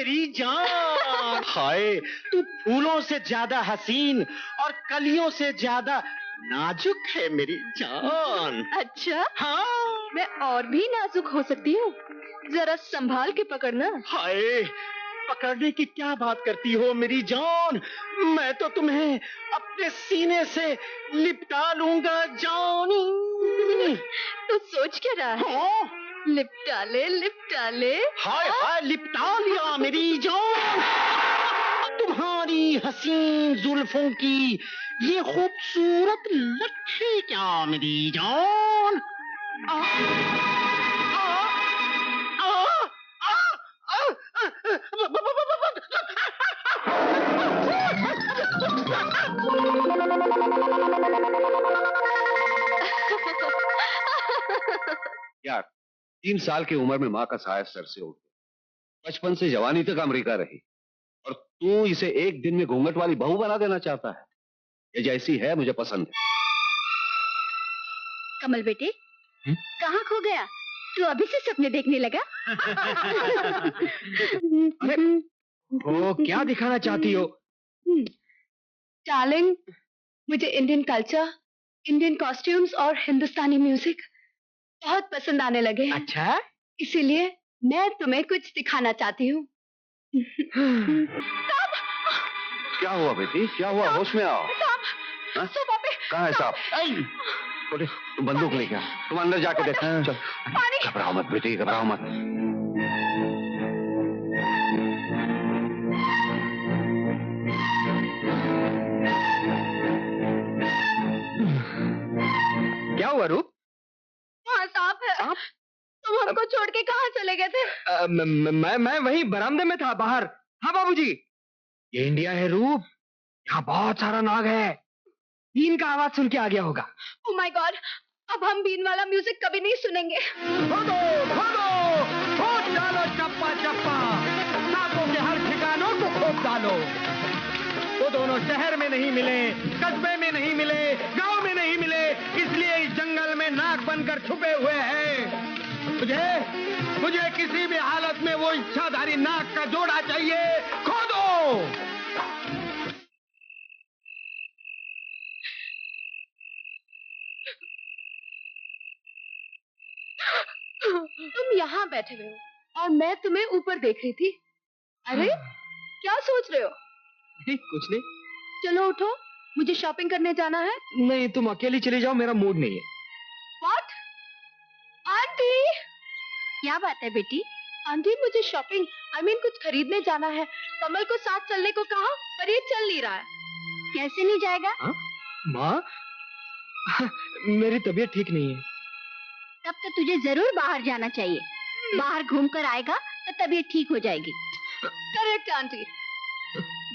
मेरी जान। हाय, तू फूलों से ज्यादा हसीन और कलियों से ज्यादा नाजुक है मेरी जान। अच्छा? हाँ, मैं और भी नाजुक हो सकती हूँ, जरा संभाल के पकड़ना। हाय, पकड़ने की क्या बात करती हो मेरी जान। मैं तो तुम्हें अपने सीने से लिपटा लूंगा जान। तो सोच क्या रहा है? हाँ? लिपटा ले, लिपटा ले। हाय हाय, लिपटा लिया मेरी जान। तुम्हारी हसीन जुल्फों की ये खूबसूरत लट्ठी क्या मेरी जान। आ, आ, आ, आ, आ, यार, 3 साल की उम्र में माँ का साया सर से उठ गया, बचपन से जवानी तक अमेरिका रही, और तू इसे एक दिन में घूंघट वाली बहू बना देना चाहता है। ये जैसी है मुझे पसंद है। कमल बेटे, कहाँ खो गया? तू अभी से सपने देखने लगा? अरे, ओ, क्या दिखाना चाहती हो? डार्लिंग, मुझे इंडियन कल्चर, इंडियन कॉस्ट्यूम्स और हिंदुस्तानी म्यूजिक बहुत पसंद आने लगे। अच्छा? इसीलिए मैं तुम्हें कुछ दिखाना चाहती हूँ। क्या हुआ बेटी, क्या हुआ? होश में आओ। कहाँ है सांप? छोटे, तुम बंदूक लेके आओ, तुम अंदर जाके देखो। चल, घबराओ मत बेटी, घबराओ मत। क्या हुआ रूप? वहाँ सांप है। सांप? तुम हमको छोड़ के कहाँ चले गए थे? मैं वहीं बरामदे में था, बाहर। हाँ बाबूजी, ये इंडिया है रूप, यहाँ बहुत सारा नाग है। बीन का आवाज सुन के आ गया होगा। ओह माय गॉड, अब हम बीन वाला म्यूजिक कभी नहीं सुनेंगे। खोदो, खोदो, खोद डालो चप्पा चप्पा, नागों के हर ठिकानों को खोद डालो। वो दोनों शहर में नहीं मिले, कस्बे में नहीं मिले, गांव में नहीं मिले, इसलिए इस जंगल में नाग बनकर छुपे हुए हैं। मुझे किसी भी हालत में वो इच्छाधारी नाग का जोड़ा चाहिए। खोदो। तुम यहाँ बैठे हुए हो और मैं तुम्हें ऊपर देख रही थी। अरे, क्या सोच रहे हो? नहीं, कुछ नहीं। चलो उठो, मुझे शॉपिंग करने जाना है। नहीं, तुम अकेली चली जाओ, मेरा मूड नहीं है। व्हाट? आंटी! क्या बात है बेटी? आंटी, मुझे शॉपिंग, कुछ खरीदने जाना है। कमल को साथ चलने को कहा, पर ये चल नहीं रहा है। कैसे नहीं जाएगा? माँ, मेरी तबीयत ठीक नहीं है। तब तो तुझे जरूर बाहर जाना चाहिए। बाहर घूम कर आएगा तो तबीयत ठीक हो जाएगी। Correct aunty.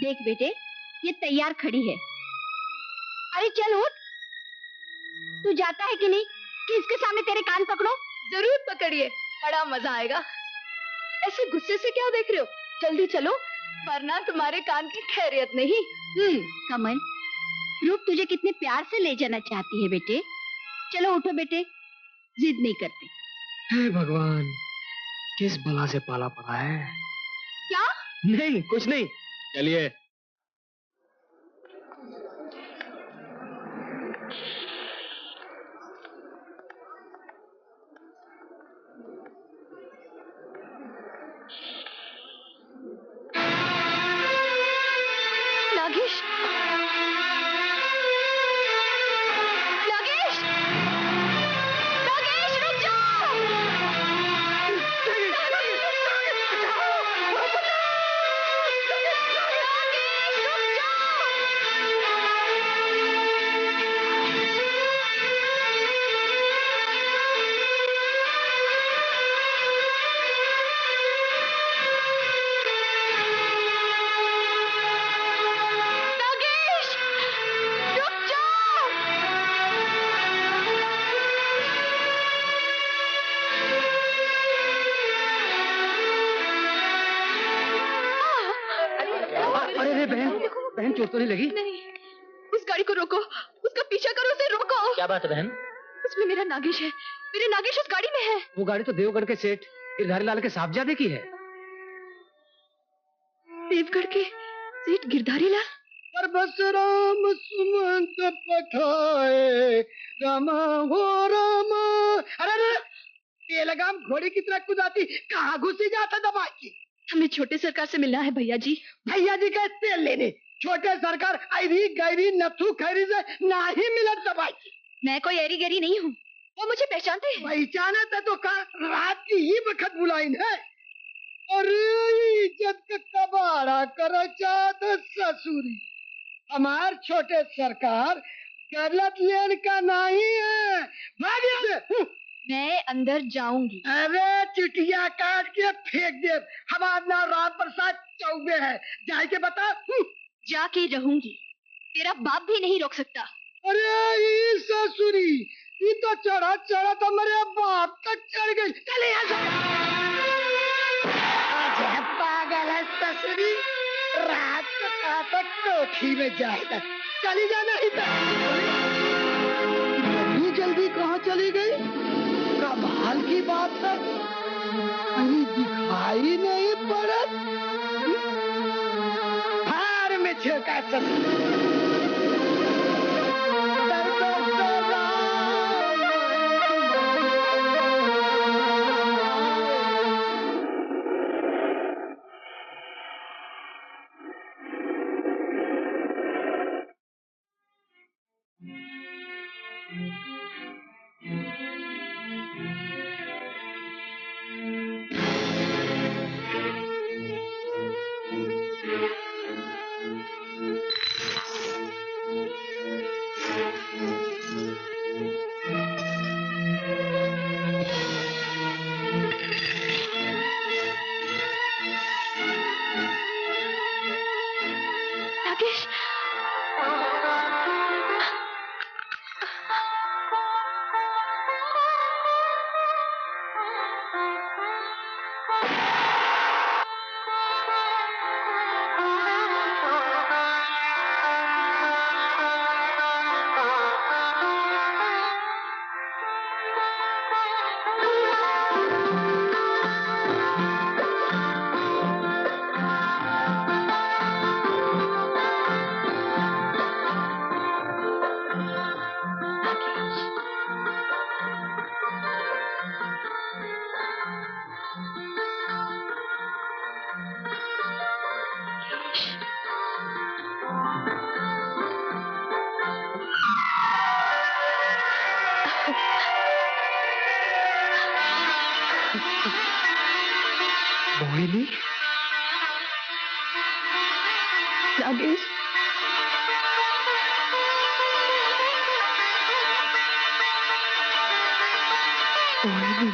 देख बेटे, ये तैयार खड़ी है। अरे चल उठ। तू जाता है कि नहीं कि इसके सामने तेरे कान पकड़ो? जरूर पकड़िए, बड़ा मजा आएगा। ऐसे गुस्से से क्या देख रहे हो? जल्दी चलो, वरना तुम्हारे कान की खैरियत नहीं। कमल, रूप तुझे कितने प्यार से ले जाना चाहती है बेटे। चलो उठो बेटे, जिद नहीं करते। हे भगवान, किस बला से पाला पड़ा है। क्या? नहीं, कुछ नहीं, चलिए। नागेश! नागेश! नागेश, रुक जाओ! बहन, चोट तो नहीं लगी? नहीं, उस गाड़ी को रोको, उसका पीछा करो, उसे रोको। क्या बात है बहन? उसमें मेरा नागेश है, मेरे नागेश उस गाड़ी में है। वो गाड़ी तो देवगढ़ के सेठ गिरधारी लाल के साहबजादे की है। देवगढ़ के सेठ गिरधारी लाल। पर बस राम सुमंत पठाए रामा हो रामा। अरे ये लगाम घोड़े की तरह कुदाती कहाँ घुसी जाता दबा की। हमें छोटे सरकार से मिलना है भैया जी। भैया जी का तेल लेने छोटे सरकार ऐरी गैरी नथु खैरी से ना ही मिलत दबा की। मैं कोई एरी गैरी नहीं हूँ, वो मुझे पहचानते हैं। पहचाना था तो कहा रात की ही वक्त बुलाई है। अरे इज्जत का कबाड़ा कर चाहत ससुरी। हमार छोटे सरकार गलत लेन का नहीं है। भागे से। मैं अंदर जाऊंगी। अरे चिटिया काट के फेंक दे। हमारा राम प्रसाद चौबे है, जाके बता। जाके रहूंगी, तेरा बाप भी नहीं रोक सकता। अरे ये ससुरी, ये तो चढ़ा चढ़ा तो मेरे बाप तक चढ़ गई। चले यहाँ से। पागल है ससुरी, रात को कहा तक कोठी में जाएगा। चली जाना ही था। इतनी जल्दी कहाँ चली गई? कमाल की बात है, कहीं दिखाई नहीं पड़ा। हार में छिड़का ससुरी। मोहिनी, नागेश, मोहिनी,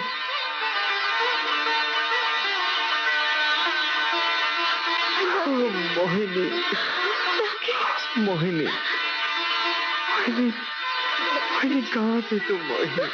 मोहिनी, मोहिनी, मोहिनी, मोहिनी कहाँ थे तुम? मोहिनी,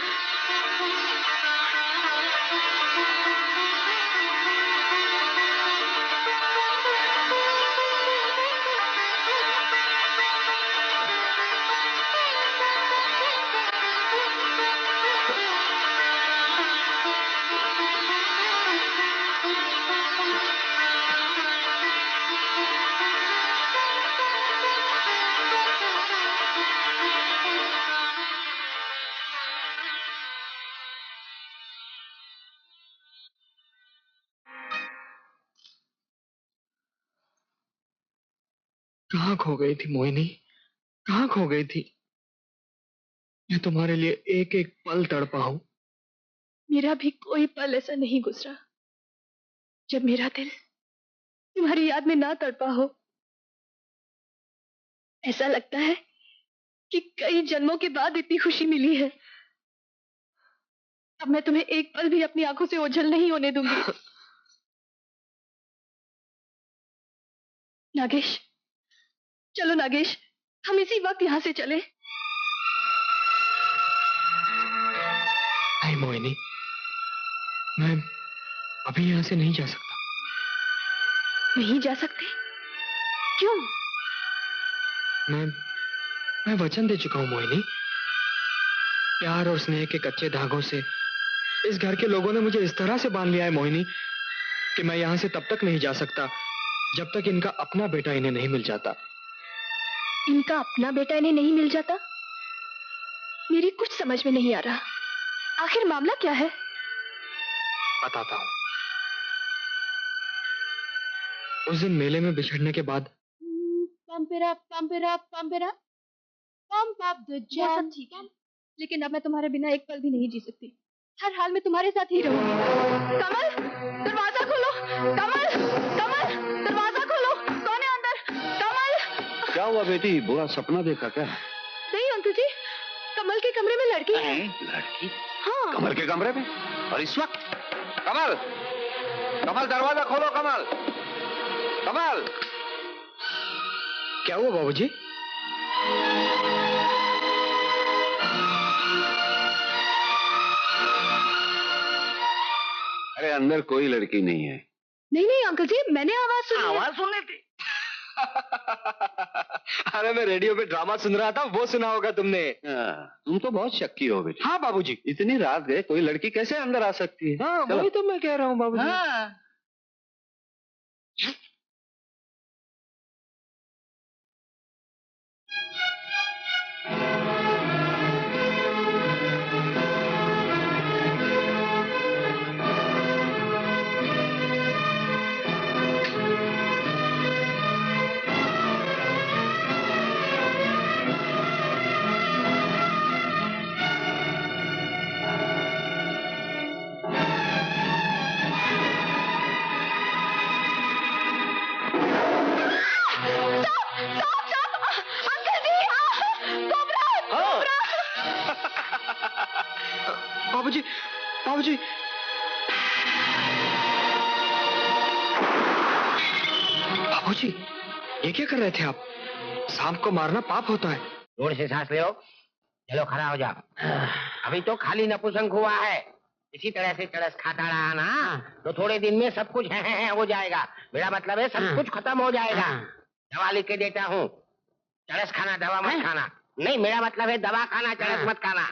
कहाँ खो गई थी मोहिनी? कहाँ खो गई थी? मैं तुम्हारे लिए एक एक पल तड़पा हूं। मेरा भी कोई पल ऐसा नहीं गुजरा जब मेरा दिल तुम्हारी याद में ना तड़पा हो। ऐसा लगता है कि कई जन्मों के बाद इतनी खुशी मिली है। अब मैं तुम्हें एक पल भी अपनी आंखों से ओझल नहीं होने दूंगी। नागेश, चलो नागेश, हम इसी वक्त यहाँ से चले। नहीं मोहिनी, मैं अभी यहाँ से नहीं जा सकता। नहीं जा सकते? क्यों? मैं वचन दे चुका हूँ मोहिनी। प्यार और स्नेह के कच्चे धागों से इस घर के लोगों ने मुझे इस तरह से बांध लिया है मोहिनी कि मैं यहाँ से तब तक नहीं जा सकता जब तक इनका अपना बेटा इन्हें नहीं मिल जाता। इनका अपना बेटा इन्हें नहीं मिल जाता? मेरी कुछ समझ में नहीं आ रहा। आखिर मामला क्या है? बताता हूँ। उस दिन मेले में बिछड़ने के बाद वो सब ठीक है, लेकिन अब मैं तुम्हारे बिना एक पल भी नहीं जी सकती। हर हाल में तुम्हारे साथ ही रहूंगी। कमल, दरवाजा खोलो। कमल, कमल, दरवाजा खोलो। कौन है अंदर? कमल। क्या हुआ बेटी, बुरा सपना देखा क्या? नहीं अंकल जी, कमल के कमरे में लड़की है। लड़की? हाँ। कमल के कमरे में? और इस वक्त? कमल, कमल दरवाजा खोलो। कमल, कमल। क्या हुआ बाबूजी? अरे अंदर कोई लड़की नहीं है। नहीं नहीं अंकल जी, मैंने आवाज सुनी। आवाज सुनी थी। अरे मैं रेडियो पे ड्रामा सुन रहा था, वो सुना होगा तुमने। तुम तो बहुत शक्की हो बेटी। हाँ बाबूजी। इतनी रात गए कोई लड़की कैसे अंदर आ सकती है? हाँ चलो। वही तो मैं कह रहा हूँ बाबूजी। हाँ। बाबूजी, बाबूजी। बाबूजी, ये क्या कर रहे थे आप? सांप को मारना पाप होता है। जोर से सांस ले। चलो खड़ा हो जाओ। अभी तो खाली नपुंसक हुआ है। इसी तरह से चरस खाता रहा ना तो थोड़े दिन में सब कुछ है हो जाएगा। मेरा मतलब है सब कुछ खत्म हो जाएगा। दवा लिख के देता हूँ। चरस खाना, दवा मत खाना। नहीं, मेरा मतलब है दवा खाना, चरस मत खाना।